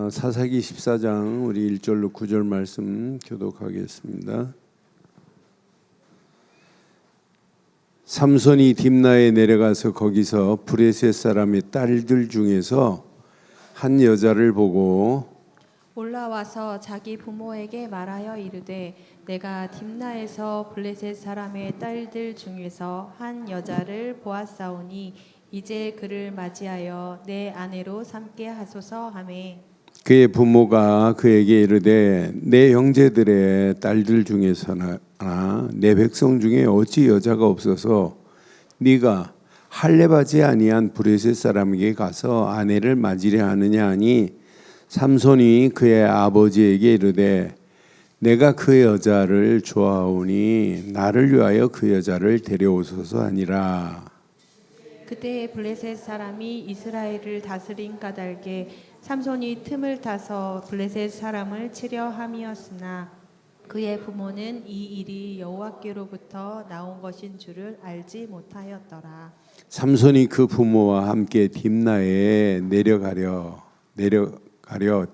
사사기 14장 우리 1절로 9절 말씀 교독하겠습니다. 삼손이 딥나에 내려가서 거기서 브레셋 사람의 딸들 중에서 한 여자를 보고 올라와서 자기 부모에게 말하여 이르되 내가 딥나에서 블레셋 사람의 딸들 중에서 한 여자를 보았사오니 이제 그를 맞이하여 내 아내로 삼게 하소서 하매 그의 부모가 그에게 이르되 내 형제들의 딸들 중에서나 내 백성 중에 어찌 여자가 없어서 네가 할례받지 아니한 브레셋 사람에게 가서 아내를 맞이려 하느냐 하니 삼손이 그의 아버지에게 이르되 내가 그 여자를 좋아하오니 나를 위하여 그 여자를 데려오소서 하니라. 그때 블레셋 사람이 이스라엘을 다스린 까닭에 삼손이 틈을 타서 블레셋 사람을 치려 함이었으나 그의 부모는 이 일이 여호와께로부터 나온 것인 줄을 알지 못하였더라. 삼손이 그 부모와 함께 딥나에 내려가려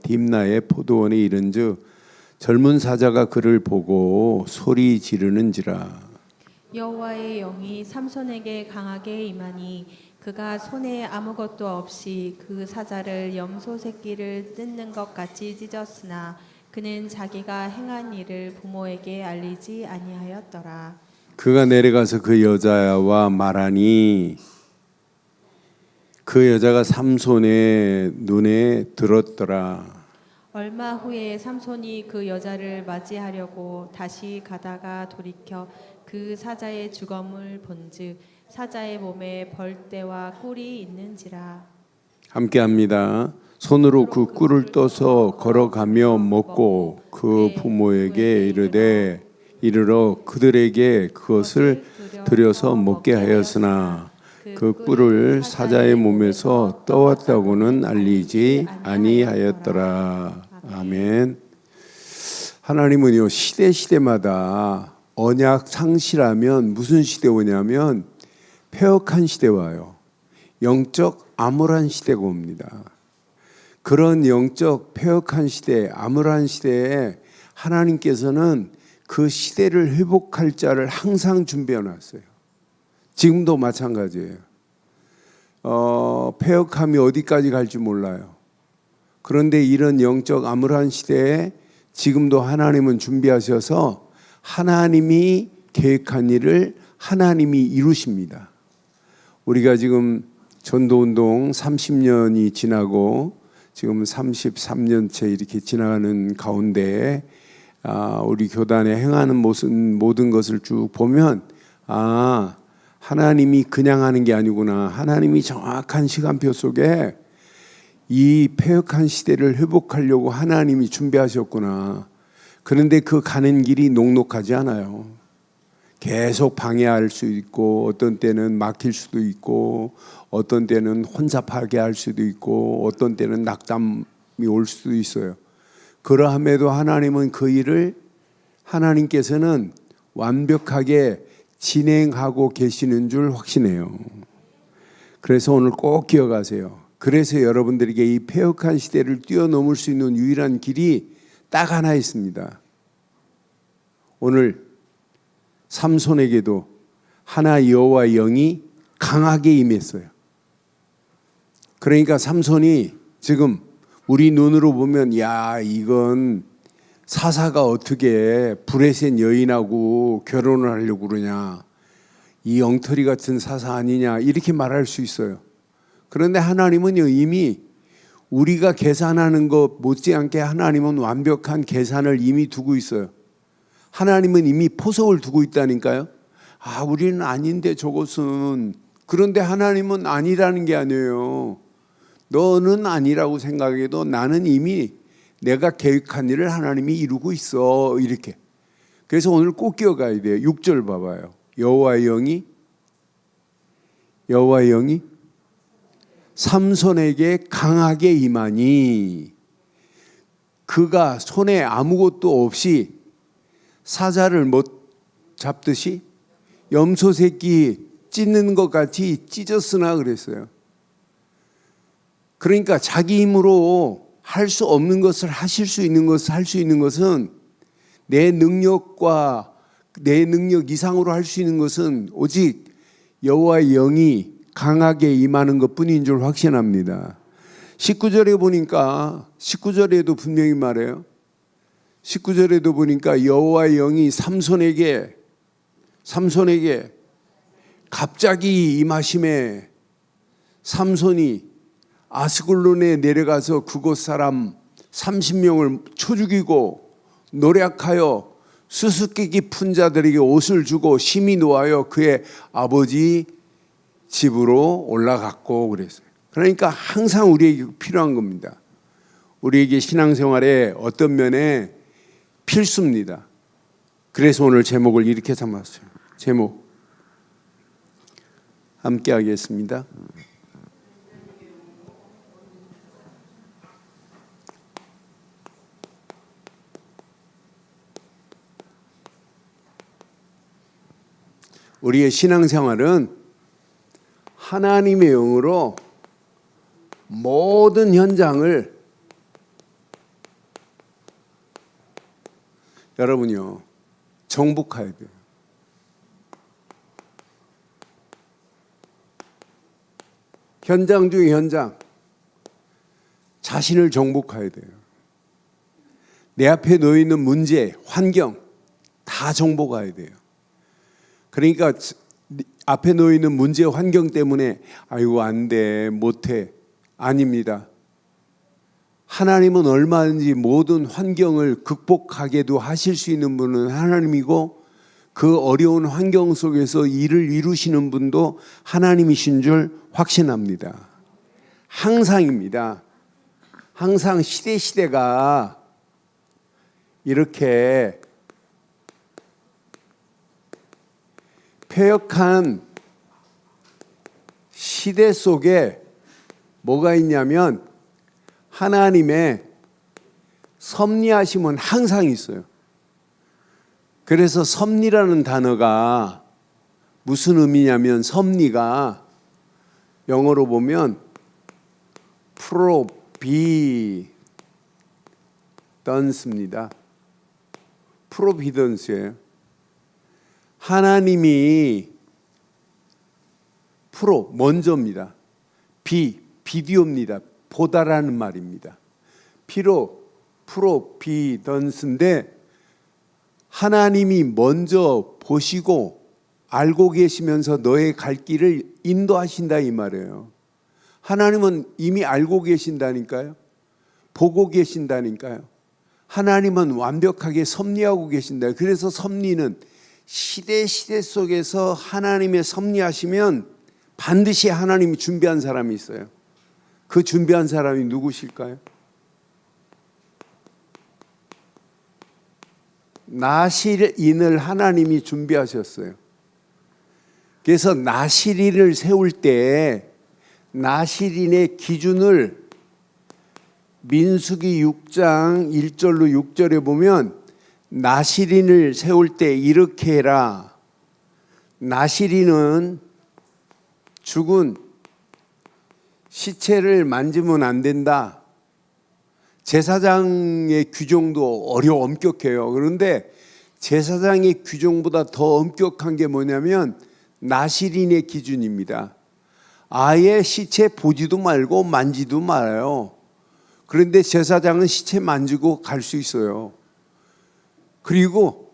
딥나의 포도원에 이른즉 젊은 사자가 그를 보고 소리 지르는지라. 여호와의 영이 삼손에게 강하게 임하니 그가 손에 아무것도 없이 그 사자를 염소 새끼를 뜯는 것 같이 찢었으나 그는 자기가 행한 일을 부모에게 알리지 아니하였더라. 그가 내려가서 그 여자와 말하니 그 여자가 삼손의 눈에 들었더라. 얼마 후에 삼손이 그 여자를 맞이하려고 다시 가다가 돌이켜 그 사자의 주검을 본즉 사자의 몸에 벌떼와 꿀이 있는지라. 함께합니다. 손으로 그 꿀을 떠서 걸어가며 먹고 그 부모에게 이르러 그들에게 그것을 들여서 먹게 하였으나 그 꿀을 사자의 몸에서 떠왔다고는 알리지 아니하였더라. 아멘. 하나님은요 시대마다 언약 상실하면 무슨 시대 오냐면 폐역한 시대 와요. 영적 암울한 시대가 옵니다. 그런 영적 폐역한 시대, 암울한 시대에 하나님께서는 그 시대를 회복할 자를 항상 준비해 놨어요. 지금도 마찬가지예요. 폐역함이 어디까지 갈지 몰라요. 그런데 이런 영적 암울한 시대에 지금도 하나님은 준비하셔서 하나님이 계획한 일을 하나님이 이루십니다. 우리가 지금 전도운동 30년이 지나고 지금 33년째 이렇게 지나가는 가운데 우리 교단에 행하는 모든 것을 쭉 보면 하나님이 그냥 하는 게 아니구나. 하나님이 정확한 시간표 속에 이 폐역한 시대를 회복하려고 하나님이 준비하셨구나. 그런데 그 가는 길이 녹록하지 않아요. 계속 방해할 수 있고 어떤 때는 막힐 수도 있고 어떤 때는 혼잡하게 할 수도 있고 어떤 때는 낙담이 올 수도 있어요. 그러함에도 하나님은 그 일을 하나님께서는 완벽하게 진행하고 계시는 줄 확신해요. 그래서 오늘 꼭 기억하세요. 그래서 여러분들에게 이 폐역한 시대를 뛰어넘을 수 있는 유일한 길이 딱 하나 있습니다. 오늘 삼손에게도 하나 여호와의 영이 강하게 임했어요. 그러니까 삼손이 지금 우리 눈으로 보면 이건 사사가 어떻게 브레셋 여인하고 결혼을 하려고 그러냐, 이 엉터리 같은 사사 아니냐 이렇게 말할 수 있어요. 그런데 하나님은요 이미 우리가 계산하는 것 못지않게 하나님은 완벽한 계산을 이미 두고 있어요. 하나님은 이미 포석을 두고 있다니까요. 우리는 아닌데 저것은. 그런데 하나님은 아니라는 게 아니에요. 너는 아니라고 생각해도 나는 이미 내가 계획한 일을 하나님이 이루고 있어. 이렇게. 그래서 오늘 꼭 기억해야 돼요. 6절 봐봐요. 여호와의 영이 삼손에게 강하게 임하니 그가 손에 아무것도 없이 사자를 잡듯이 염소 새끼 찢는 것 같이 찢었으나 그랬어요. 그러니까 자기 힘으로 할 수 없는 것을 하실 수 있는 것을 할 수 있는 것은 내 능력과 내 능력 이상으로 할 수 있는 것은 오직 여호와의 영이 강하게 임하는 것뿐인 줄 확신합니다. 19절에 보니까 19절에도 분명히 말해요. 19절에도 보니까 여호와의 영이 삼손에게 갑자기 임하심에 삼손이 아스글론에 내려가서 그곳 사람 30명을 쳐 죽이고 노략하여 수수께끼 푼 자들에게 옷을 주고 심히 노하여 그의 아버지 집으로 올라갔고 그랬어요. 그러니까 항상 우리에게 필요한 겁니다. 우리에게 신앙생활에 어떤 면에 필수입니다. 그래서 오늘 제목을 이렇게 삼았어요. 제목 함께 하겠습니다. 우리의 신앙생활은 하나님의 영으로 모든 현장을 여러분요 정복해야 돼요. 현장 중에 현장 자신을 정복해야 돼요. 내 앞에 놓여 있는 문제, 환경 다 정복해야 돼요. 그러니까 앞에 놓여 있는 문제, 환경 때문에 아이고 안 돼, 못해 아닙니다. 하나님은 얼마든지 모든 환경을 극복하게도 하실 수 있는 분은 하나님이고 그 어려운 환경 속에서 일을 이루시는 분도 하나님이신 줄 확신합니다. 항상입니다. 항상 시대가 이렇게 폐역한 시대 속에 뭐가 있냐면 하나님의 섭리하심은 항상 있어요. 그래서 섭리라는 단어가 무슨 의미냐면 섭리가 영어로 보면 프로비던스입니다. 프로비던스예요. 하나님이 먼저입니다. 비디오입니다. 보다라는 말입니다. 프로비던스인데 하나님이 먼저 보시고 알고 계시면서 너의 갈 길을 인도하신다 이 말이에요. 하나님은 이미 알고 계신다니까요. 보고 계신다니까요. 하나님은 완벽하게 섭리하고 계신다. 그래서 섭리는 시대 속에서 하나님의 섭리하시면 반드시 하나님이 준비한 사람이 있어요. 그 준비한 사람이 누구실까요? 나실인을 하나님이 준비하셨어요. 그래서 나실인을 세울 때 나실인의 기준을 민수기 6장 1절로 6절에 보면 나실인을 세울 때 이렇게 해라. 나실인은 죽은 시체를 만지면 안 된다. 제사장의 규정도 엄격해요. 그런데 제사장의 규정보다 더 엄격한 게 뭐냐면 나실인의 기준입니다. 아예 시체 보지도 말고 만지도 말아요. 그런데 제사장은 시체 만지고 갈 수 있어요. 그리고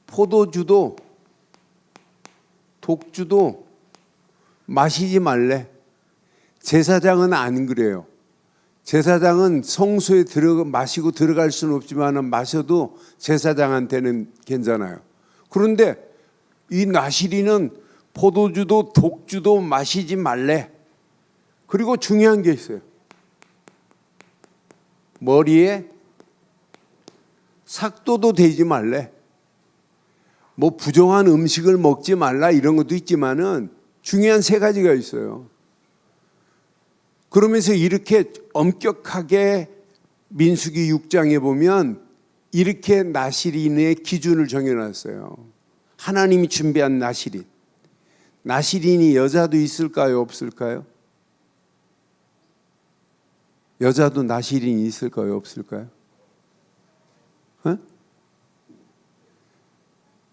포도주도 독주도 마시지 말래. 제사장은 안 그래요. 제사장은 성소에 마시고 들어갈 수는 없지만 마셔도 제사장한테는 괜찮아요. 그런데 이 나실이는 포도주도 독주도 마시지 말래. 그리고 중요한 게 있어요. 머리에 삭도도 대지 말래. 뭐 부정한 음식을 먹지 말라 이런 것도 있지만은 중요한 세 가지가 있어요. 그러면서 이렇게 엄격하게 민수기 6장에 보면 이렇게 나실인의 기준을 정해놨어요. 하나님이 준비한 나실인. 나실인이 여자도 있을까요? 없을까요? 여자도 나실인이 있을까요? 없을까요? 어?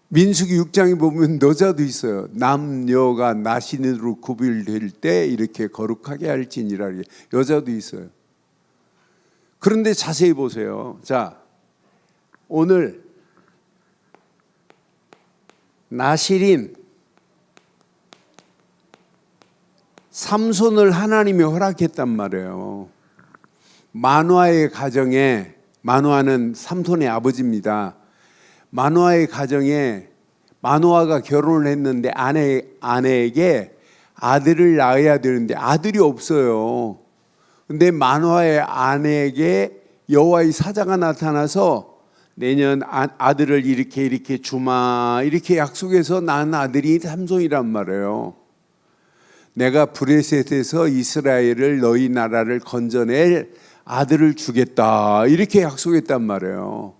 민수기 6장에 보면 여자도 있어요. 남녀가 나실인으로 구별될 때 이렇게 거룩하게 할지니라. 여자도 있어요. 그런데 자세히 보세요. 자, 오늘 나실인 삼손을 하나님이 허락했단 말이에요. 마노아의 가정에, 마노아는 삼손의 아버지입니다. 마노아의 가정에 마노아가 결혼을 했는데 아내에게 아들을 낳아야 되는데 아들이 없어요. 근데 마노아의 아내에게 여호와의 사자가 나타나서 내년 아들을 이렇게 주마 이렇게 약속해서 낳은 아들이 삼손이란 말이에요. 내가 브레셋에서 이스라엘을 너희 나라를 건져낼 아들을 주겠다 이렇게 약속했단 말이에요.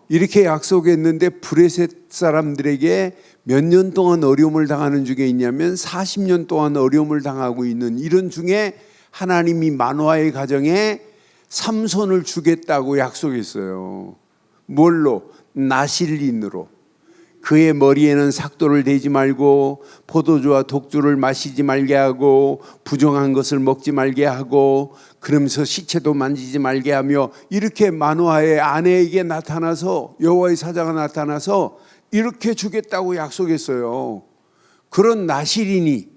이렇게 약속했는데 브레셋 사람들에게 몇 년 동안 어려움을 당하는 중에 있냐면 40년 동안 어려움을 당하고 있는 이런 중에 하나님이 마노아의 가정에 삼손을 주겠다고 약속했어요. 뭘로? 나실린으로. 그의 머리에는 삭도를 대지 말고 포도주와 독주를 마시지 말게 하고 부정한 것을 먹지 말게 하고 그러면서 시체도 만지지 말게 하며 이렇게 마노아의 아내에게 나타나서 여호와의 사자가 나타나서 이렇게 주겠다고 약속했어요. 그런 나실인이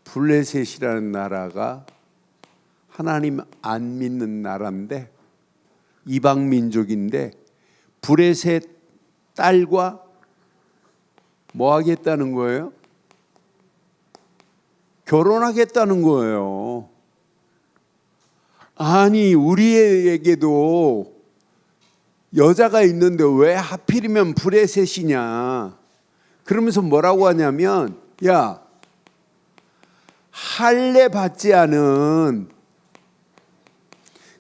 블레셋이라는 나라가 하나님 안 믿는 나라인데 이방 민족인데 블레셋 딸과 뭐 하겠다는 거예요? 결혼하겠다는 거예요. 아니 우리에게도 여자가 있는데 왜 하필이면 블레셋이냐? 그러면서 뭐라고 하냐면 야 할례 받지 않은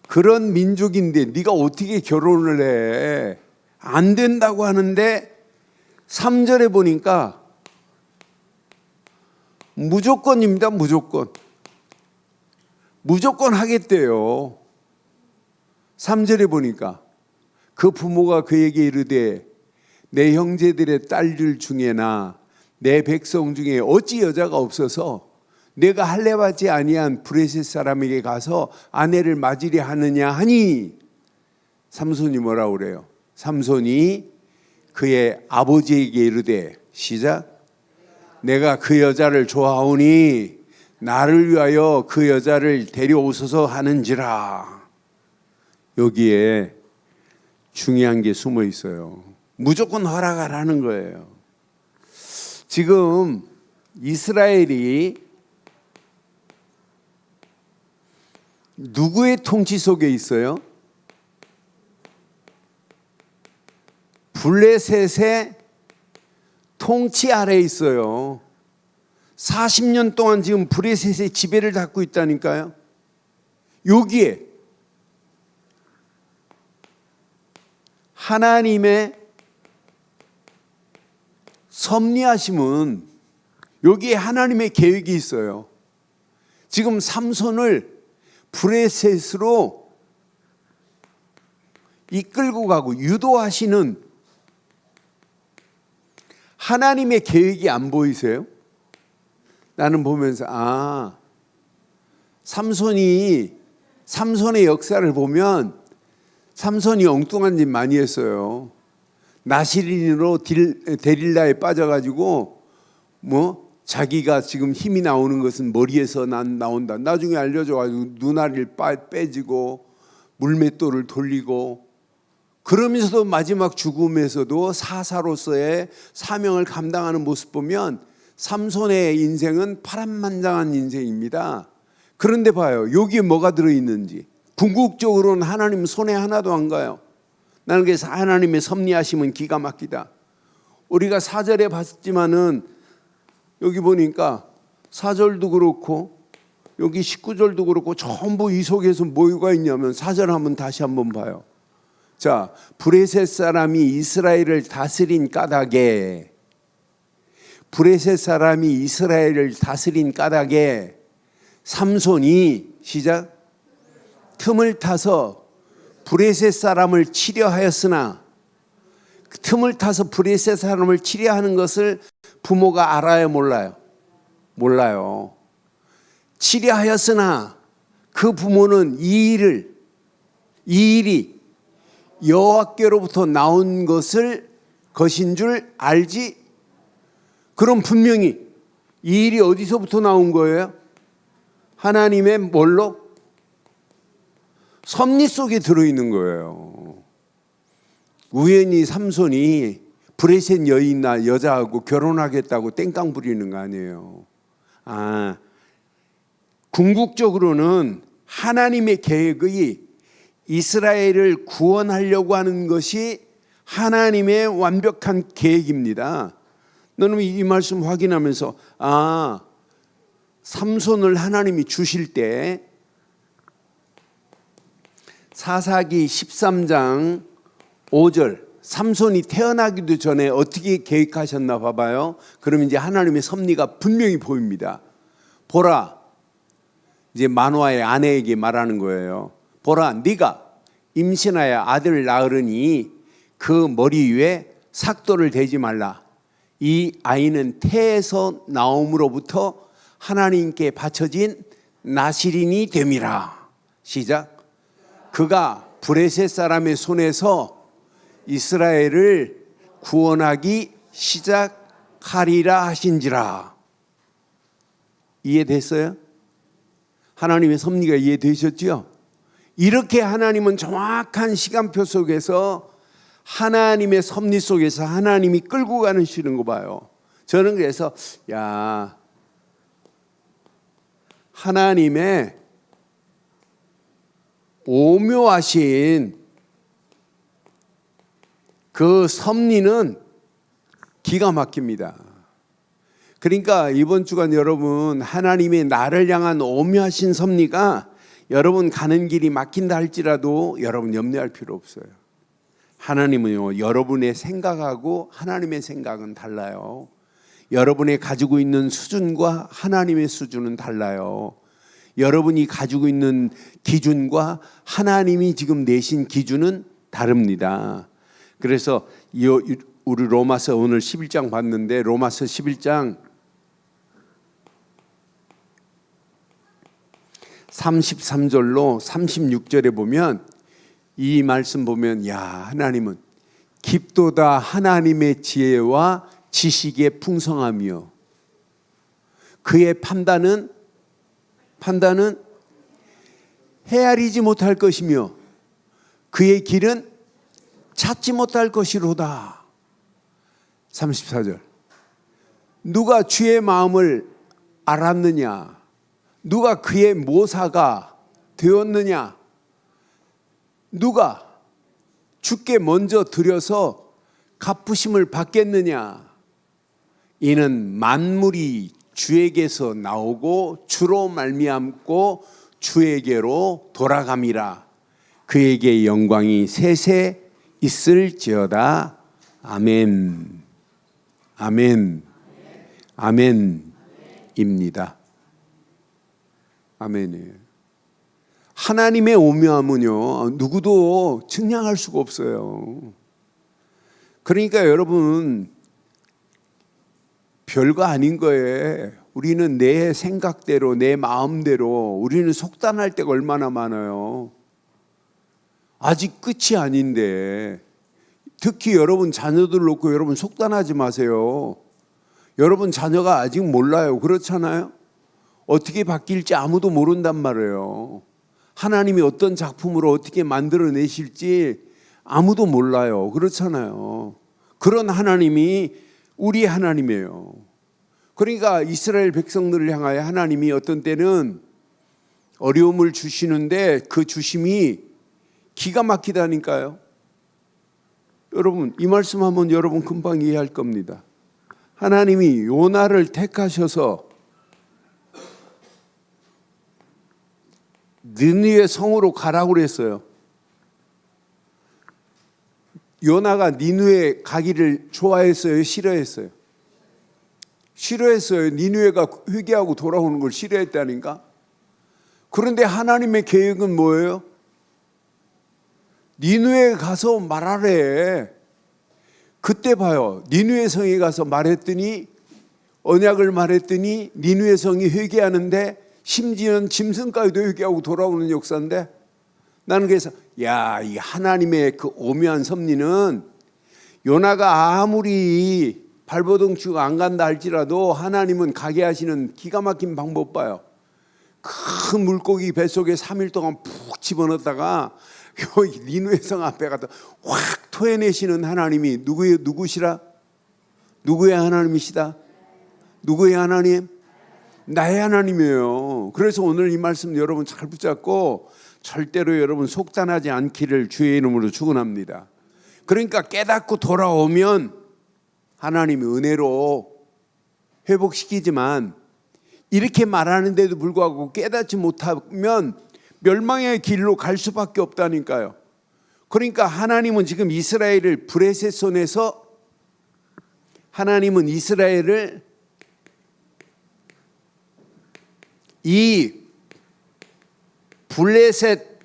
그런 민족인데 네가 어떻게 결혼을 해? 안 된다고 하는데 3절에 보니까 무조건입니다. 무조건 하겠대요. 3절에 보니까 그 부모가 그에게 이르되 내 형제들의 딸들 중에나 내 백성 중에 어찌 여자가 없어서 내가 할례 받지 아니한 브레셋 사람에게 가서 아내를 맞으려 하느냐 하니 삼손이 뭐라고 그래요? 삼손이 그의 아버지에게 이르되 시작 내가 그 여자를 좋아하오니 나를 위하여 그 여자를 데려오소서 하는지라. 여기에 중요한 게 숨어 있어요. 무조건 허락하라는 거예요. 지금 이스라엘이 누구의 통치 속에 있어요? 블레셋의 통치 아래에 있어요. 40년 동안 지금 블레셋의 지배를 받고 있다니까요. 여기에 하나님의 섭리하심은 여기에 하나님의 계획이 있어요. 지금 삼손을 브레셋으로 이끌고 가고 유도하시는 하나님의 계획이 안 보이세요? 나는 보면서 삼손의 역사를 보면 삼손이 엉뚱한 짓 많이 했어요. 나실인으로 데릴라에 빠져가지고 자기가 지금 힘이 나오는 것은 머리에서 나온다. 나중에 알려줘가지고 눈알을 빼지고 물맷돌을 돌리고 그러면서도 마지막 죽음에서도 사사로서의 사명을 감당하는 모습 보면 삼손의 인생은 파란만장한 인생입니다. 그런데 봐요. 여기에 뭐가 들어있는지. 궁극적으로는 하나님 손에 하나도 안 가요. 나는 그래서 하나님의 섭리하심은 기가 막히다. 우리가 4절에 봤지만은 여기 보니까 4절도 그렇고 여기 19절도 그렇고 전부 이 속에서 뭐가 있냐면 4절 한번 다시 한번 봐요. 자, 브레셋 사람이 이스라엘을 다스린 까닭에, 브레셋 사람이 이스라엘을 다스린 까닭에 삼손이 시작 틈을 타서 브레셋 사람을 치려하였으나, 틈을 타서 브레셋 사람을 치려하는 것을 부모가 알아요, 몰라요? 몰라요. 치려하였으나 그 부모는 이 일이 여호와께로부터 나온 것인 줄 알지. 그럼 분명히 이 일이 어디서부터 나온 거예요? 하나님의 뭘로? 섭리 속에 들어있는 거예요. 우연히 삼손이 브레셋 여인나 여자하고 결혼하겠다고 땡깡 부리는 거 아니에요. 궁극적으로는 하나님의 계획이 이스라엘을 구원하려고 하는 것이 하나님의 완벽한 계획입니다. 너는 이 말씀 확인하면서 삼손을 하나님이 주실 때 사사기 13장 5절 삼손이 태어나기도 전에 어떻게 계획하셨나 봐봐요. 그럼 이제 하나님의 섭리가 분명히 보입니다. 보라, 이제 마노아의 아내에게 말하는 거예요. 보라, 네가 임신하여 아들을 낳으려니 그 머리 위에 삭도를 대지 말라. 이 아이는 태에서 나옴으로부터 하나님께 바쳐진 나실인이 됨이라. 시작. 그가 브레셋 사람의 손에서 이스라엘을 구원하기 시작하리라 하신지라. 이해됐어요? 하나님의 섭리가 이해되셨죠? 이렇게 하나님은 정확한 시간표 속에서 하나님의 섭리 속에서 하나님이 끌고 가시는 거 봐요. 저는 그래서 하나님의 오묘하신 그 섭리는 기가 막힙니다. 그러니까 이번 주간 여러분 하나님의 나를 향한 오묘하신 섭리가 여러분 가는 길이 막힌다 할지라도 여러분 염려할 필요 없어요. 하나님은요, 여러분의 생각하고 하나님의 생각은 달라요. 여러분이 가지고 있는 수준과 하나님의 수준은 달라요. 여러분이 가지고 있는 기준과 하나님이 지금 내신 기준은 다릅니다. 그래서 우리 로마서 오늘 11장 봤는데 로마서 11장 33절로 36절에 보면 이 말씀 보면 하나님은 깊도다 하나님의 지혜와 지식의 풍성함이요 그의 판단은 헤아리지 못할 것이며 그의 길은 찾지 못할 것이로다. 34절. 누가 주의 마음을 알았느냐? 누가 그의 모사가 되었느냐? 누가 주께 먼저 드려서 갚으심을 받겠느냐? 이는 만물이 주에게서 나오고 주로 말미암고 주에게로 돌아감이라. 그에게 영광이 세세 있을지어다. 아멘. 아멘. 아멘입니다. 아멘이에요. 하나님의 오묘함은요, 누구도 측량할 수가 없어요. 그러니까 여러분, 별거 아닌 거예요. 우리는 내 생각대로, 내 마음대로, 우리는 속단할 때가 얼마나 많아요. 아직 끝이 아닌데, 특히 여러분 자녀들 놓고 여러분 속단하지 마세요. 여러분 자녀가 아직 몰라요. 그렇잖아요? 어떻게 바뀔지 아무도 모른단 말이에요. 하나님이 어떤 작품으로 어떻게 만들어내실지 아무도 몰라요. 그렇잖아요. 그런 하나님이 우리 하나님이에요. 그러니까 이스라엘 백성들을 향하여 하나님이 어떤 때는 어려움을 주시는데 그 주심이 기가 막히다니까요. 여러분 이 말씀하면 여러분 금방 이해할 겁니다. 하나님이 요나를 택하셔서 느느웨 성으로 가라고 그랬어요. 요나가 니누에 가기를 좋아했어요? 싫어했어요? 싫어했어요. 니누에가 회개하고 돌아오는 걸 싫어했다니까. 그런데 하나님의 계획은 뭐예요? 니누에 가서 말하래. 그때 봐요. 니누에 성에 가서 말했더니, 언약을 말했더니 니누에 성이 회개하는데 심지어는 짐승까지도 회개하고 돌아오는 역사인데, 나는 그래서 이 하나님의 그 오묘한 섭리는 요나가 아무리 발버둥치고 안 간다 할지라도 하나님은 가게 하시는 기가 막힌 방법 봐요. 큰 물고기 뱃속에 3일 동안 푹 집어넣었다가 여기 니누에 성 앞에 가서 확 토해내시는 하나님이 누구시라? 누구의 하나님이시다? 누구의 하나님? 나의 하나님이에요. 그래서 오늘 이 말씀 여러분 잘 붙잡고 절대로 여러분 속단하지 않기를 주의 이름으로 축원합니다. 그러니까 깨닫고 돌아오면 하나님이 은혜로 회복시키지만, 이렇게 말하는데도 불구하고 깨닫지 못하면 멸망의 길로 갈 수밖에 없다니까요. 그러니까 하나님은 지금 이스라엘을 브레셋 손에서, 하나님은 이스라엘을 이 블레셋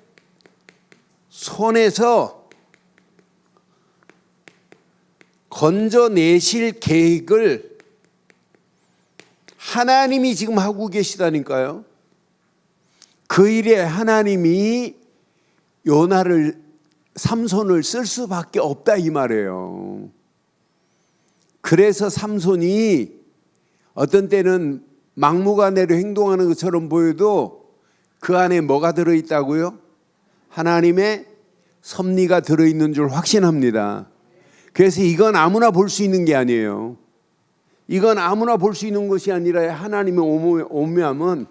손에서 건져내실 계획을 하나님이 지금 하고 계시다니까요. 그 일에 하나님이 요나를, 삼손을 쓸 수밖에 없다 이 말이에요. 그래서 삼손이 어떤 때는 막무가내로 행동하는 것처럼 보여도 그 안에 뭐가 들어있다고요? 하나님의 섭리가 들어있는 줄 확신합니다. 그래서 이건 아무나 볼 수 있는 게 아니에요. 이건 아무나 볼 수 있는 것이 아니라 하나님의 오묘함은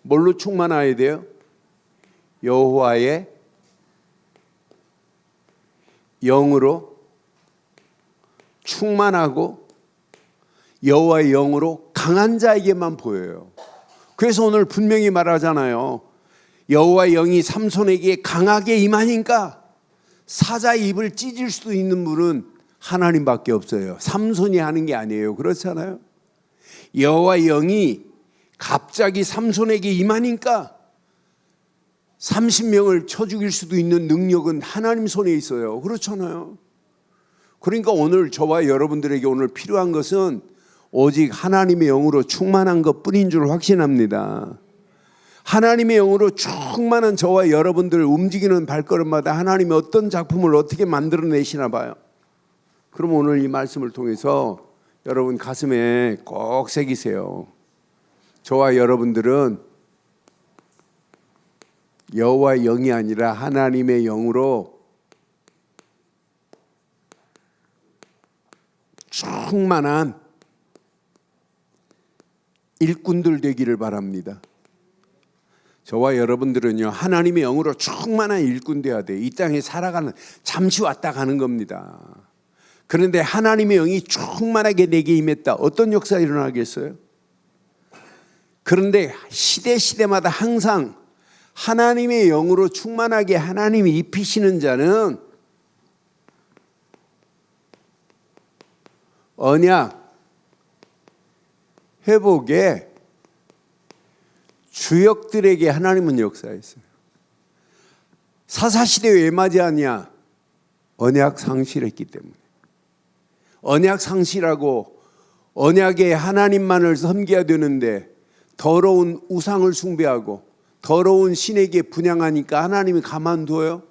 뭘로 충만해야 돼요? 여호와의 영으로 충만하고 여호와의 영으로 강한 자에게만 보여요. 그래서 오늘 분명히 말하잖아요. 여호와의 영이 삼손에게 강하게 임하니까 사자의 입을 찢을 수도 있는 분은 하나님밖에 없어요. 삼손이 하는 게 아니에요. 그렇잖아요. 여호와의 영이 갑자기 삼손에게 임하니까 30명을 쳐 죽일 수도 있는 능력은 하나님 손에 있어요. 그렇잖아요. 그러니까 오늘 저와 여러분들에게 오늘 필요한 것은 오직 하나님의 영으로 충만한 것뿐인 줄 확신합니다. 하나님의 영으로 충만한 저와 여러분들 움직이는 발걸음마다 하나님이 어떤 작품을 어떻게 만들어내시나 봐요. 그럼 오늘 이 말씀을 통해서 여러분 가슴에 꼭 새기세요. 저와 여러분들은 여호와의 영이 아니라 하나님의 영으로 충만한 일꾼들 되기를 바랍니다. 저와 여러분들은요, 하나님의 영으로 충만한 일꾼 되어야 돼요. 이 땅에 살아가는, 잠시 왔다 가는 겁니다. 그런데 하나님의 영이 충만하게 내게 임했다. 어떤 역사가 일어나겠어요? 그런데 시대마다 항상 하나님의 영으로 충만하게 하나님이 입히시는 자는 언약, 회복에 주역들에게 하나님은 역사했어요. 사사시대에 왜 맞이하냐? 언약 상실했기 때문에. 언약 상실하고 언약의 하나님만을 섬겨야 되는데 더러운 우상을 숭배하고 더러운 신에게 분향하니까 하나님이 가만둬요?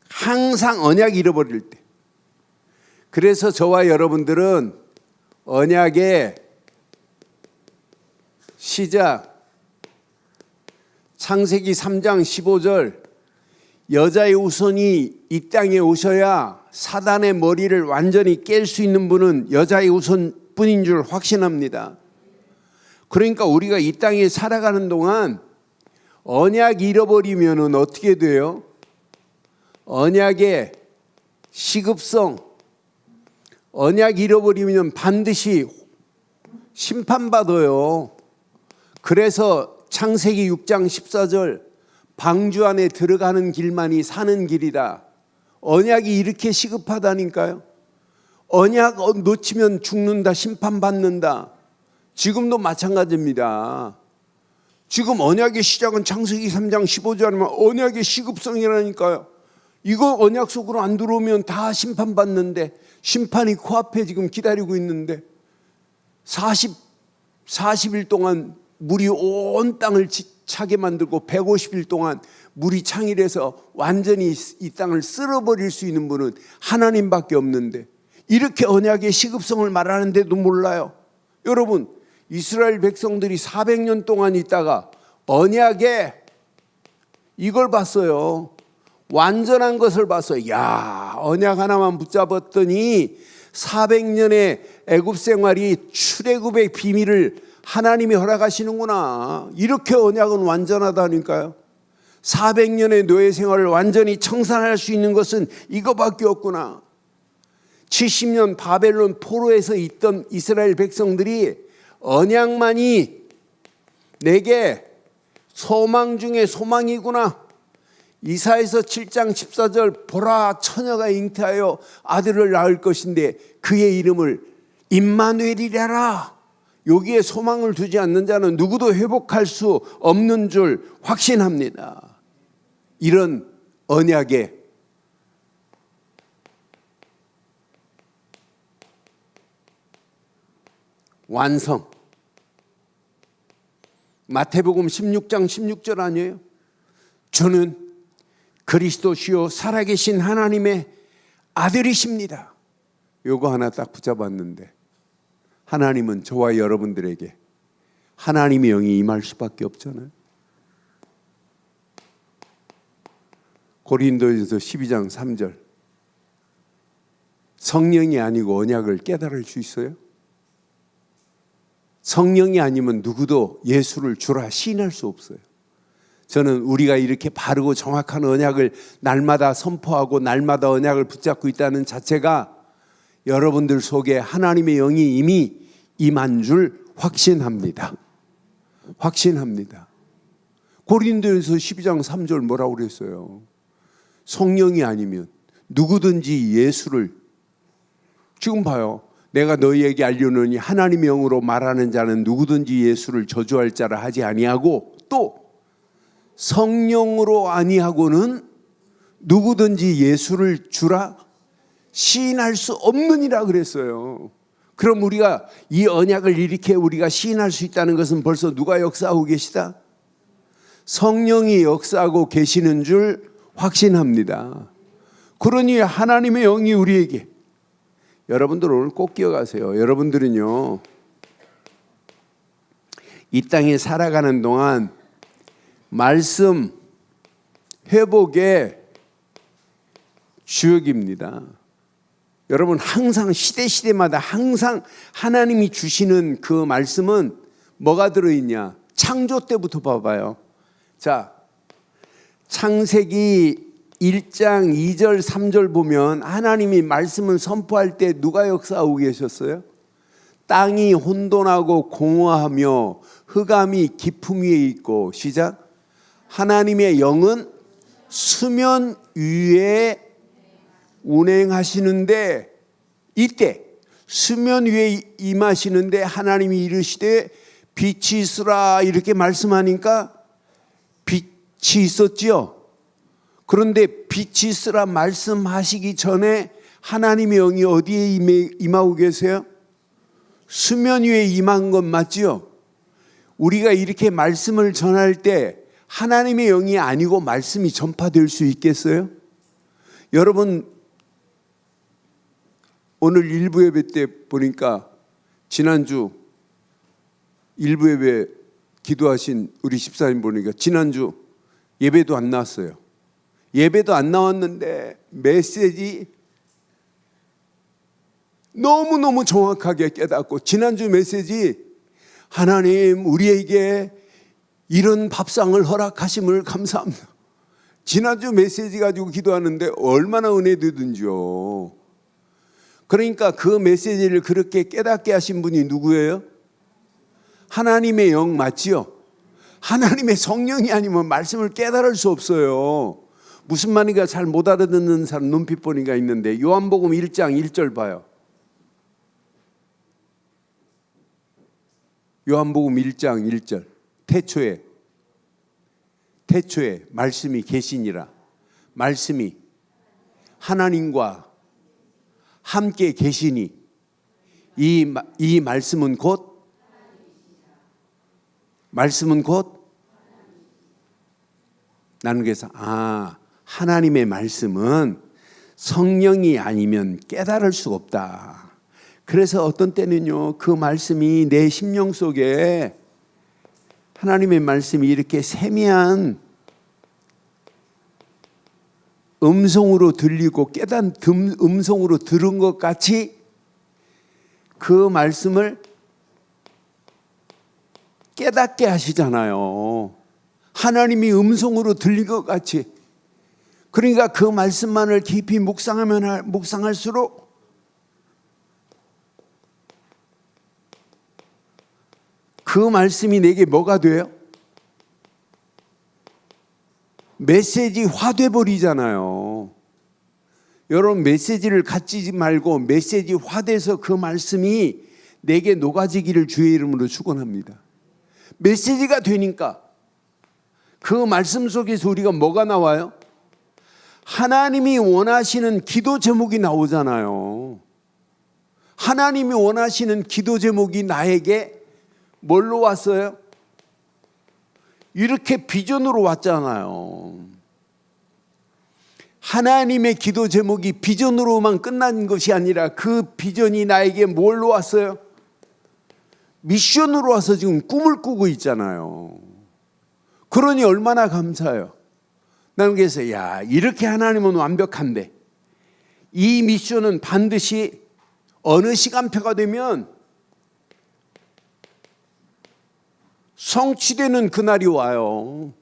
항상 언약 잃어버릴 때. 그래서 저와 여러분들은 언약의 시작, 창세기 3장 15절, 여자의 우선이 이 땅에 오셔야 사단의 머리를 완전히 깰 수 있는 분은 여자의 우선뿐인 줄 확신합니다. 그러니까 우리가 이 땅에 살아가는 동안 언약 잃어버리면 어떻게 돼요? 언약의 시급성, 언약 잃어버리면 반드시 심판받아요. 그래서 창세기 6장 14절, 방주 안에 들어가는 길만이 사는 길이다. 언약이 이렇게 시급하다니까요. 언약 놓치면 죽는다, 심판받는다. 지금도 마찬가지입니다. 지금 언약의 시작은 창세기 3장 15절이면 언약의 시급성이라니까요. 이거 언약 속으로 안 들어오면 다 심판받는데, 심판이 코앞에 지금 기다리고 있는데 40일 동안 물이 온 땅을 차게 만들고 150일 동안 물이 창일해서 완전히 이 땅을 쓸어버릴 수 있는 분은 하나님밖에 없는데, 이렇게 언약의 시급성을 말하는데도 몰라요. 여러분, 이스라엘 백성들이 400년 동안 있다가 언약에 이걸 봤어요. 완전한 것을 봤어요. 야, 언약 하나만 붙잡았더니 400년의 애굽 생활이 출애굽의 비밀을 하나님이 허락하시는구나. 이렇게 언약은 완전하다니까요. 400년의 노예 생활을 완전히 청산할 수 있는 것은 이거밖에 없구나. 70년 바벨론 포로에서 있던 이스라엘 백성들이 언약만이 내게 소망 중에 소망이구나. 이사야서 7장 14절 보라 처녀가 잉태하여 아들을 낳을 것인데 그의 이름을 임마누엘이라라. 여기에 소망을 두지 않는 자는 누구도 회복할 수 없는 줄 확신합니다. 이런 언약의 완성. 마태복음 16장 16절 아니에요? 저는 그리스도시요 살아계신 하나님의 아들이십니다. 요거 하나 딱 붙잡았는데, 하나님은 저와 여러분들에게 하나님의 영이 임할 수밖에 없잖아요. 고린도전서 12장 3절, 성령이 아니고 언약을 깨달을 수 있어요? 성령이 아니면 누구도 예수를 주라 시인할 수 없어요. 저는 우리가 이렇게 바르고 정확한 언약을 날마다 선포하고 날마다 언약을 붙잡고 있다는 자체가 여러분들 속에 하나님의 영이 이미 임한 줄 확신합니다. 확신합니다. 고린도전서 12장 3절 뭐라고 그랬어요? 성령이 아니면 누구든지 예수를, 지금 봐요. 내가 너희에게 알려노니 하나님의 영으로 말하는 자는 누구든지 예수를 저주할 자라 하지 아니하고, 또 성령으로 아니하고는 누구든지 예수를 주라 시인할 수 없느니라 그랬어요. 그럼 우리가 이 언약을 이렇게 우리가 시인할 수 있다는 것은 벌써 누가 역사하고 계시다? 성령이 역사하고 계시는 줄 확신합니다. 그러니 하나님의 영이 우리에게, 여러분들 오늘 꼭 기억하세요. 여러분들은요, 이 땅에 살아가는 동안 말씀 회복의 주역입니다. 여러분, 항상 시대마다 항상 하나님이 주시는 그 말씀은 뭐가 들어있냐? 창조 때부터 봐봐요. 자, 창세기 1장 2절 3절 보면 하나님이 말씀을 선포할 때 누가 역사하고 계셨어요? 땅이 혼돈하고 공허하며 흑암이 깊음 위에 있고, 시작. 하나님의 영은 수면 위에 운행하시는데, 이때 수면 위에 임하시는데 하나님이 이르시되 빛이 있으라 이렇게 말씀하니까 빛이 있었지요. 그런데 빛이 있으라 말씀하시기 전에 하나님의 영이 어디에 임하고 계세요? 수면 위에 임한 건 맞지요? 우리가 이렇게 말씀을 전할 때 하나님의 영이 아니고 말씀이 전파될 수 있겠어요? 여러분, 오늘 일부 예배 때 보니까 지난주 일부 예배 기도하신 우리 집사님 보니까 지난주 예배도 안 나왔어요. 예배도 안 나왔는데 메시지 너무너무 정확하게 깨닫고, 지난주 메시지 하나님 우리에게 이런 밥상을 허락하심을 감사합니다. 지난주 메시지 가지고 기도하는데 얼마나 은혜되든지요. 그러니까 그 메시지를 그렇게 깨닫게 하신 분이 누구예요? 하나님의 영 맞지요? 하나님의 성령이 아니면 말씀을 깨달을 수 없어요. 무슨 말인가 잘 못 알아듣는 사람 눈빛 보니까 있는데 요한복음 1장 1절 봐요. 요한복음 1장 1절. 태초에 말씀이 계시니라. 말씀이 하나님과 함께 계시니 이 말씀은 곧 나는 그래서 하나님의 말씀은 성령이 아니면 깨달을 수가 없다. 그래서 어떤 때는요, 그 말씀이 내 심령 속에 하나님의 말씀이 이렇게 세미한 음성으로 들리고 깨닫는 음성으로 들은 것 같이 그 말씀을 깨닫게 하시잖아요. 하나님이 음성으로 들린 것 같이. 그러니까 그 말씀만을 깊이 묵상할수록 그 말씀이 내게 뭐가 돼요? 메시지화 돼버리잖아요. 여러분 메시지를 갖지 말고 메시지화돼서 그 말씀이 내게 녹아지기를 주의 이름으로 축원합니다. 메시지가 되니까 그 말씀 속에서 우리가 뭐가 나와요? 하나님이 원하시는 기도 제목이 나오잖아요. 하나님이 원하시는 기도 제목이 나에게 뭘로 왔어요? 이렇게 비전으로 왔잖아요. 하나님의 기도 제목이 비전으로만 끝난 것이 아니라 그 비전이 나에게 뭘로 왔어요? 미션으로 와서 지금 꿈을 꾸고 있잖아요. 그러니 얼마나 감사해요. 나는 그래서 이렇게 하나님은 완벽한데 이 미션은 반드시 어느 시간표가 되면 성취되는 그날이 와요.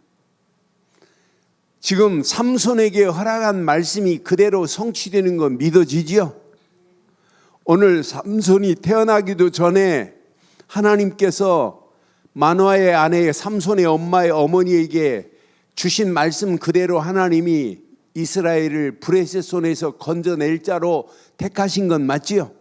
지금 삼손에게 허락한 말씀이 그대로 성취되는 건 믿어지지요? 오늘 삼손이 태어나기도 전에 하나님께서 만화의 아내 삼손의 엄마의 어머니에게 주신 말씀 그대로 하나님이 이스라엘을 브레셋 손에서 건져낼 자로 택하신 건 맞지요?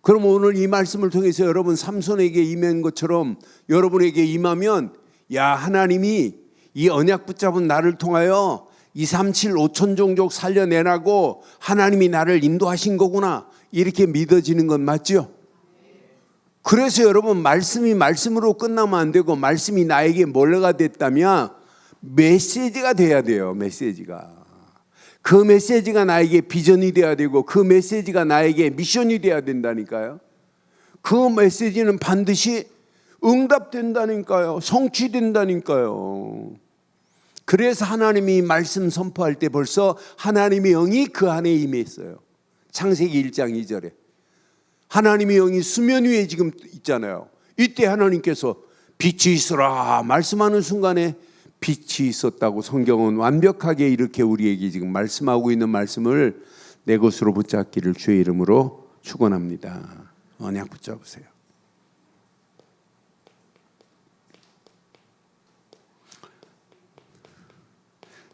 그럼 오늘 이 말씀을 통해서 여러분 삼손에게 임한 것처럼 여러분에게 임하면 하나님이 이 언약 붙잡은 나를 통하여 237 5천 종족 살려내라고 하나님이 나를 인도하신 거구나 이렇게 믿어지는 건 맞죠? 그래서 여러분 말씀이 말씀으로 끝나면 안 되고 말씀이 나에게 뭐가 됐다면 메시지가 돼야 돼요. 메시지가. 그 메시지가 나에게 비전이 돼야 되고 그 메시지가 나에게 미션이 돼야 된다니까요. 그 메시지는 반드시 응답된다니까요. 성취된다니까요. 그래서 하나님이 말씀 선포할 때 벌써 하나님의 영이 그 안에 임했어요. 창세기 1장 2절에 하나님의 영이 수면 위에 지금 있잖아요. 이때 하나님께서 빛이 있으라 말씀하는 순간에 빛이 있었다고 성경은 완벽하게 이렇게 우리에게 지금 말씀하고 있는 말씀을 내 것으로 붙잡기를 주의 이름으로 축원합니다. 언약 붙잡으세요.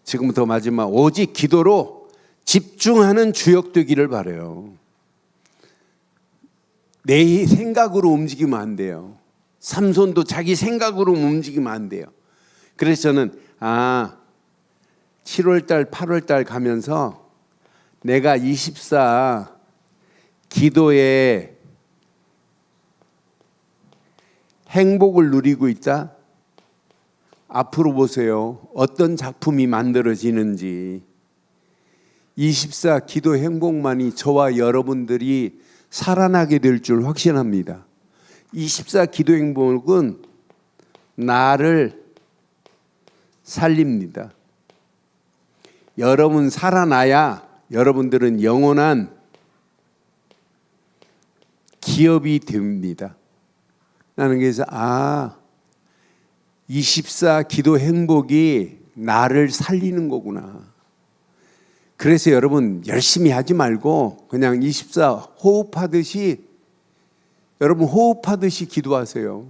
지금부터 마지막 오직 기도로 집중하는 주역 되기를 바라요. 내 생각으로 움직이면 안 돼요. 삼손도 자기 생각으로 움직이면 안 돼요. 그래서 저는 7월달 8월달 가면서 내가 24 기도에 행복을 누리고 있다. 앞으로 보세요. 어떤 작품이 만들어지는지. 24 기도 행복만이 저와 여러분들이 살아나게 될 줄 확신합니다. 24 기도 행복은 나를 살립니다. 여러분 살아나야 여러분들은 영원한 기업이 됩니다. 나는 그래서 24 기도 행복이 나를 살리는 거구나. 그래서 여러분 열심히 하지 말고 그냥 24 호흡하듯이 여러분 호흡하듯이 기도하세요.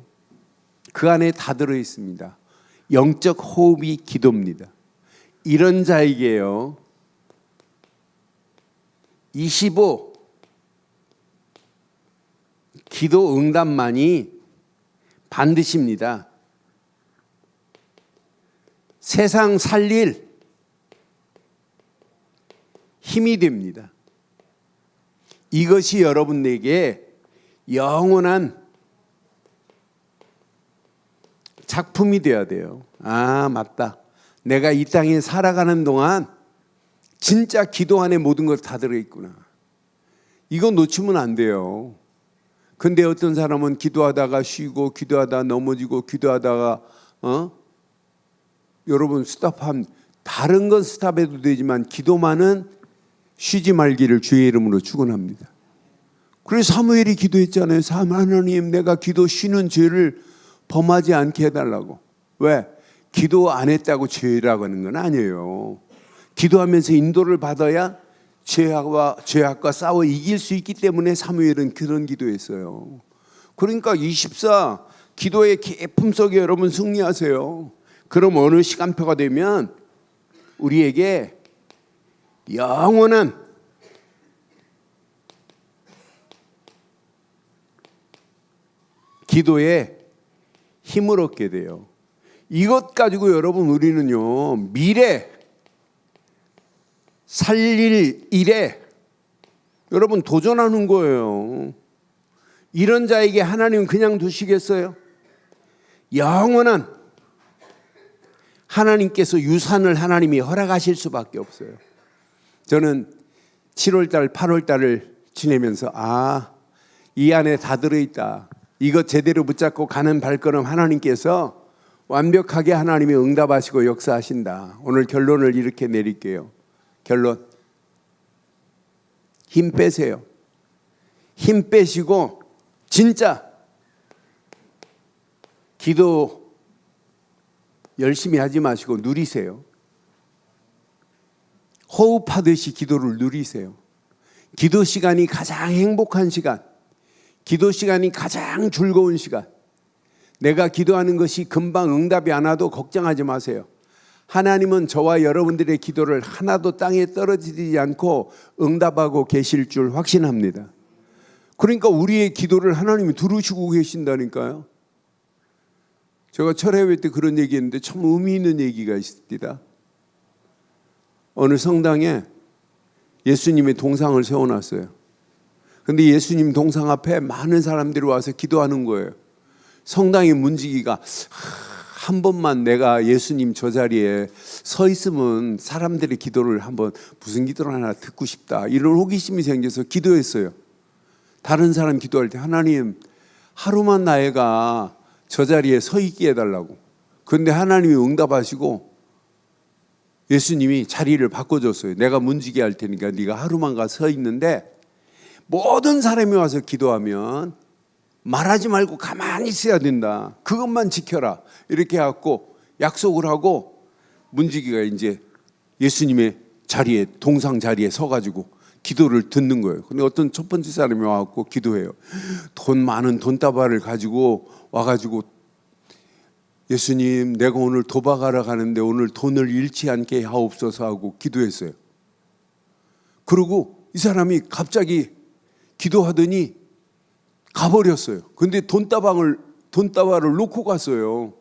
그 안에 다 들어 있습니다. 영적 호흡이 기도입니다. 이런 자에게요 25 기도 응답만이 반드시입니다. 세상 살릴 힘이 됩니다. 이것이 여러분에게 영원한 작품이 되어야 돼요. 아, 맞다. 내가 이 땅에 살아가는 동안 진짜 기도 안에 모든 것 다 들어있구나. 이거 놓치면 안 돼요. 근데 어떤 사람은 기도하다가 쉬고 기도하다가 넘어지고 기도하다가 여러분 스탑하면 다른 건 스탑해도 되지만 기도만은 쉬지 말기를 주의 이름으로 축원합니다. 그래서 사무엘이 기도했잖아요. 하나님 내가 기도 쉬는 죄를 범하지 않게 해달라고. 왜? 기도 안 했다고 죄라고 하는 건 아니에요. 기도하면서 인도를 받아야 죄악과 싸워 이길 수 있기 때문에 사무엘은 그런 기도했어요. 그러니까 24 기도의 깊음 속에 여러분 승리하세요. 그럼 어느 시간표가 되면 우리에게 영원한 기도에 힘을 얻게 돼요. 이것 가지고 여러분 우리는요 미래 살릴 일에 여러분 도전하는 거예요. 이런 자에게 하나님은 그냥 두시겠어요? 영원한 하나님께서 유산을 하나님이 허락하실 수밖에 없어요. 저는 7월달 8월달을 지내면서 이 안에 다 들어있다. 이것 제대로 붙잡고 가는 발걸음 하나님께서 완벽하게 하나님이 응답하시고 역사하신다. 오늘 결론을 이렇게 내릴게요. 결론. 힘 빼세요. 힘 빼시고 진짜 기도 열심히 하지 마시고 누리세요. 호흡하듯이 기도를 누리세요. 기도 시간이 가장 행복한 시간, 기도 시간이 가장 즐거운 시간. 내가 기도하는 것이 금방 응답이 안 와도 걱정하지 마세요. 하나님은 저와 여러분들의 기도를 하나도 땅에 떨어지지 않고 응답하고 계실 줄 확신합니다. 그러니까 우리의 기도를 하나님이 들으시고 계신다니까요. 제가 철회회 때 그런 얘기했는데 참 의미 있는 얘기가 있습니다. 어느 성당에 예수님의 동상을 세워놨어요. 근데 예수님 동상 앞에 많은 사람들이 와서 기도하는 거예요. 성당의 문지기가 한 번만 내가 예수님 저 자리에 서 있으면 사람들의 기도를 한번 무슨 기도를 하나 듣고 싶다 이런 호기심이 생겨서 기도했어요. 다른 사람 기도할 때 하나님 하루만 나애가 저 자리에 서 있게 해달라고. 그런데 하나님이 응답하시고 예수님이 자리를 바꿔줬어요. 내가 문지기 할 테니까 네가 하루만 가 서 있는데 모든 사람이 와서 기도하면 말하지 말고 가만히 있어야 된다. 그것만 지켜라. 이렇게 해갖고 약속을 하고 문지기가 이제 예수님의 자리에 동상 자리에 서가지고 기도를 듣는 거예요. 근데 어떤 첫 번째 사람이 와갖고 기도해요. 돈 많은 돈다발을 가지고 와가지고 예수님 내가 오늘 도박하러 가는데 오늘 돈을 잃지 않게 하옵소서 하고 기도했어요. 그리고 이 사람이 갑자기 기도하더니 가버렸어요. 근데 돈다발을 놓고 갔어요.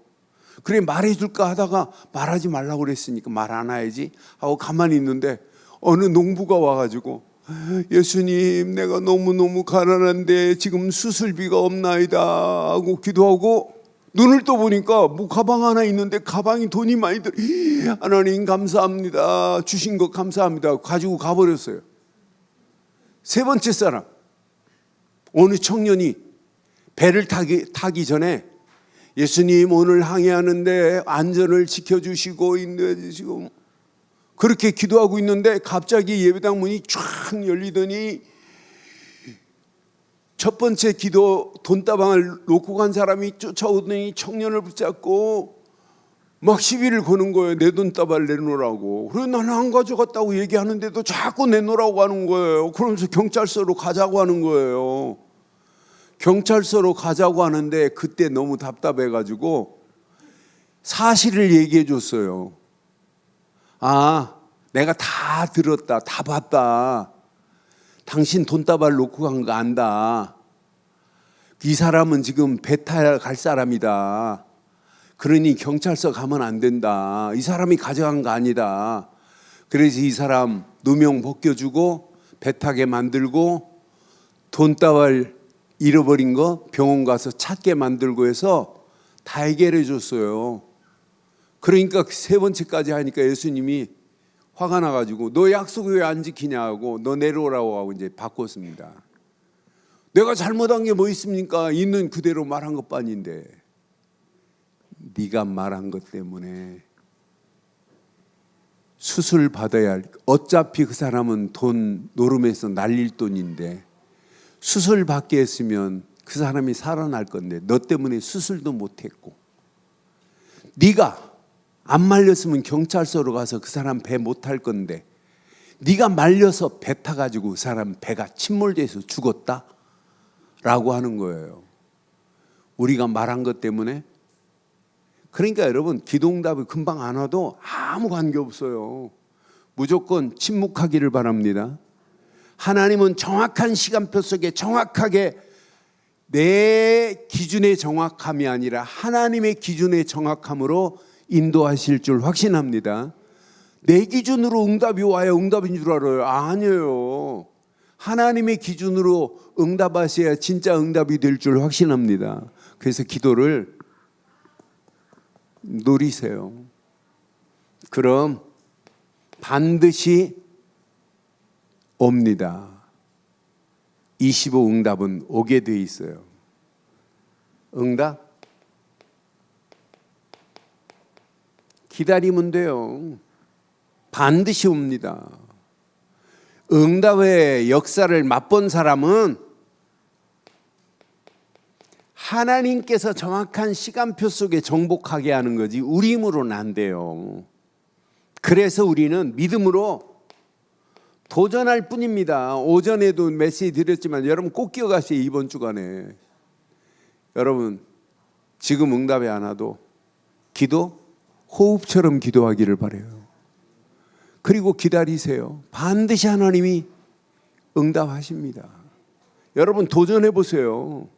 그래 말해줄까 하다가 말하지 말라고 그랬으니까 말 안 해야지 하고 가만히 있는데 어느 농부가 와가지고 예수님 내가 너무너무 가난한데 지금 수술비가 없나이다 하고 기도하고 눈을 떠보니까 뭐 가방 하나 있는데 가방이 돈이 많이 들어. 하나님 감사합니다. 주신 것 감사합니다. 가지고 가버렸어요. 세 번째 사람 어느 청년이 배를 타기 전에 예수님 오늘 항해하는데 안전을 지켜주시고 인도해주시고 그렇게 기도하고 있는데 갑자기 예배당 문이 쫙 열리더니 첫 번째 기도 돈다방을 놓고 간 사람이 쫓아오더니 청년을 붙잡고 막 시비를 거는 거예요. 내 돈다발 내놓으라고. 그래서 나는 안 가져갔다고 얘기하는데도 자꾸 내놓으라고 하는 거예요. 그러면서 경찰서로 가자고 하는 거예요. 경찰서로 가자고 하는데 그때 너무 답답해가지고 사실을 얘기해 줬어요. 아, 내가 다 들었다, 다 봤다. 당신 돈다발 놓고 간 거 안다. 이 사람은 지금 배 타야 갈 사람이다. 그러니 경찰서 가면 안 된다. 이 사람이 가져간 거 아니다. 그래서 이 사람 누명 벗겨주고 배 타게 만들고 돈다발 잃어버린 거 병원 가서 찾게 만들고 해서 다 해결해 줬어요. 그러니까 세 번째까지 하니까 예수님이 화가 나가지고 너 약속 왜 안 지키냐고 너 내려오라고 하고 이제 바꿨습니다. 내가 잘못한 게 뭐 있습니까? 있는 그대로 말한 것뿐인데 네가 말한 것 때문에 수술 받아야 할, 어차피 그 사람은 돈 노름에서 날릴 돈인데 수술 받게 했으면 그 사람이 살아날 건데 너 때문에 수술도 못했고 네가 안 말렸으면 경찰서로 가서 그 사람 배 못 탈 건데 네가 말려서 배 타가지고 그 사람 배가 침몰돼서 죽었다? 라고 하는 거예요. 우리가 말한 것 때문에. 그러니까 여러분 기도응답이 금방 안 와도 아무 관계없어요. 무조건 침묵하기를 바랍니다. 하나님은 정확한 시간표 속에 정확하게 내 기준의 정확함이 아니라 하나님의 기준의 정확함으로 인도하실 줄 확신합니다. 내 기준으로 응답이 와야 응답인 줄 알아요? 아니에요. 하나님의 기준으로 응답하셔야 진짜 응답이 될 줄 확신합니다. 그래서 기도를 노리세요. 그럼 반드시 옵니다. 25 응답은 오게 돼 있어요. 응답? 기다리면 돼요. 반드시 옵니다. 응답의 역사를 맛본 사람은 하나님께서 정확한 시간표 속에 정복하게 하는 거지 우리 힘으로는 안 돼요. 그래서 우리는 믿음으로 도전할 뿐입니다. 오전에도 메시지 드렸지만 여러분 꼭 기억하세요. 이번 주간에 여러분 지금 응답이 안 와도 기도 호흡처럼 기도하기를 바라요. 그리고 기다리세요. 반드시 하나님이 응답하십니다. 여러분 도전해 보세요.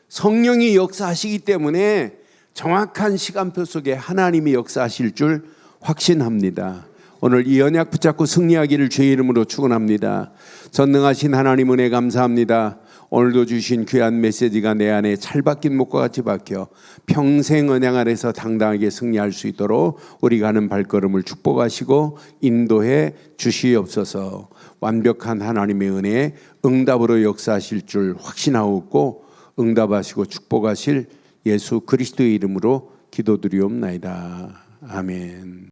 성령이 역사하시기 때문에 정확한 시간표 속에 하나님이 역사하실 줄 확신합니다. 오늘 이 언약 붙잡고 승리하기를 주의 이름으로 축원합니다. 전능하신 하나님 은혜 감사합니다. 오늘도 주신 귀한 메시지가 내 안에 찰박힌 목과 같이 박혀 평생 언약 안에서 당당하게 승리할 수 있도록 우리가 하는 발걸음을 축복하시고 인도해 주시옵소서. 완벽한 하나님의 은혜에 응답으로 역사하실 줄 확신하옵고 응답하시고 축복하실 예수 그리스도의 이름으로 기도드리옵나이다. 아멘.